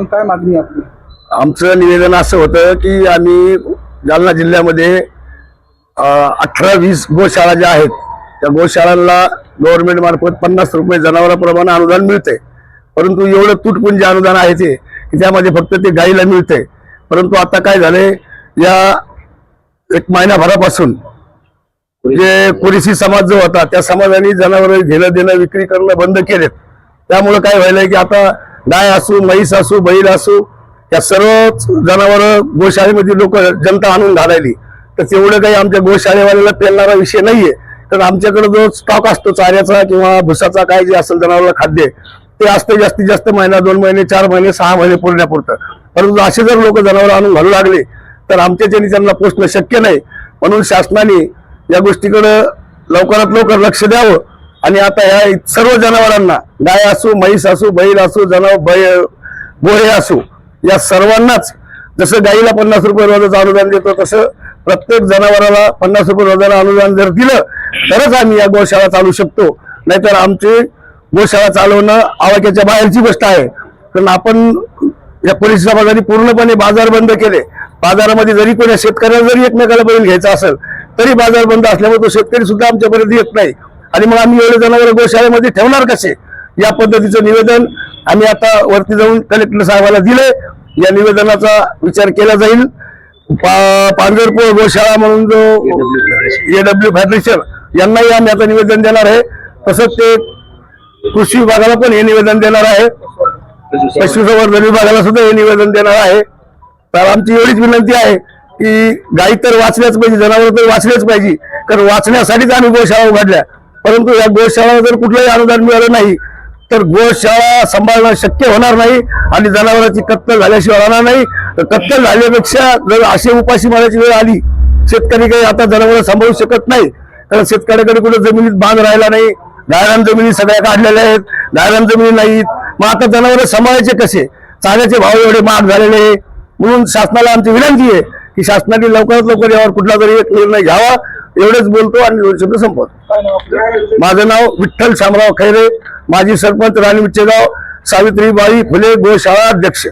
काय मागणी आपली? आमचं निवेदन असं होतं की आम्ही जालना जिल्ह्यामध्ये 18-20 गोशाळा ज्या आहेत त्या गोशाळांना गव्हर्नमेंट मार्फत 50 रुपये जनावरांप्रमाणे अनुदान मिळते, परंतु एवढं तुटपुंजे अनुदान आहे ते की त्यामध्ये फक्त ते गाईला मिळते। परंतु आता काय झाले, या एक महिनाभरापासून जे कुरीसी समाज जो होता त्या समाजाने जनावर घेणं देणं विक्री करणं बंद केलेत। त्यामुळे काय व्हायलंय की आता गाय असू, म्हैस असू, बैल असू, या सर्व जनावर गोशाळेमध्ये लोक जनता आणून घालायली, तर तेवढं काही आमच्या गोशाळेवाल्याला पेलणारा विषय नाहीये। तर आमच्याकडे जो स्टॉक असतो चाऱ्याचा किंवा भुसाचा काय जे असेल जनावरांना खाद्य ते असते जास्तीत जास्त महिना, 2 महिने, 4 महिने, 6 महिने पुरण्यापुरतं। परंतु असे जर लोक जनावर आणून घालू लागले तर आमच्याच्याने त्यांना पोचणं शक्य नाही। म्हणून शासनाने या गोष्टीकडे लवकरात लवकर लक्ष द्यावं आणि आता या सर्व जनावरांना, गाय असू, म्हैस असू, बैल असू, बोरे असू, या सर्वांनाच जसं गाईला 50 रुपये रोजाचं अनुदान देतो तसं प्रत्येक जनावराला 50 रुपये रोजानं अनुदान जर दिलं तरच आम्ही या गोशाळा चालू शकतो। नाहीतर आमची गोशाळा चालवणं आवाक्याच्या बाहेरची गोष्ट आहे। कारण आपण या पोलीस समाजाने पूर्णपणे बाजार बंद केले। बाजारामध्ये जरी कोणी शेतकऱ्याला जरी एकमेकाला बैल घ्यायचा असेल तरी बाजार बंद असल्यामुळे तो शेतकरी सुद्धा आमच्यापर्यंत येत नाही आणि मग आम्ही एवढे जनावर गोशाळेमध्ये ठेवणार कसे? या पद्धतीचं निवेदन आम्ही आता वरती जाऊन कलेक्टर साहेबाला दिले। या निवेदनाचा विचार केला जाईल। पांढरपूर गोशाळा म्हणून जो AW फेडरेशन यांनाही आम्ही आता निवेदन देणार आहे, तसंच ते कृषी विभागाला पण हे निवेदन देणार आहे, पशुसंवर्धन विभागाला सुद्धा हे निवेदन देणार आहे। तर आमची एवढीच विनंती आहे की गाई तर वाचल्याच पाहिजे, जनावर तर वाचलेच पाहिजे, कारण वाचण्यासाठीच आम्ही गोशाळा उघडल्या। परंतु या गोशाळाला जर कुठलंही अनुदान मिळालं नाही तर गोशाळा सांभाळणं शक्य होणार नाही आणि जनावरांची कत्तल झाल्याशिवाय राहणार नाही। तर कत्तल झाल्यापेक्षा जर अशी उपाशी मारायची वेळ आली, शेतकरी काही आता जनावर सांभाळू शकत नाही, कारण शेतकऱ्याकडे कुठे जमिनीत बांध राहिला नाही, गायरान जमिनी सगळ्या काढलेल्या आहेत, गायरान जमिनी नाहीत, मग आता जनावर सांभाळायचे कसे? चाऱ्याचे भाव एवढे महाग झालेले आहे। म्हणून शासनाला आमची विनंती आहे की शासनाने लवकरात लवकर यावर कुठला तरी एक निर्णय घ्यावा। एवढेच बोलतो आणि 2 शब्द संपवतो। माझं नाव विठ्ठल शामराव खैरे, माजी सरपंच राणी विच्चेगाव, सावित्रीबाई फुले गोशाळा अध्यक्ष।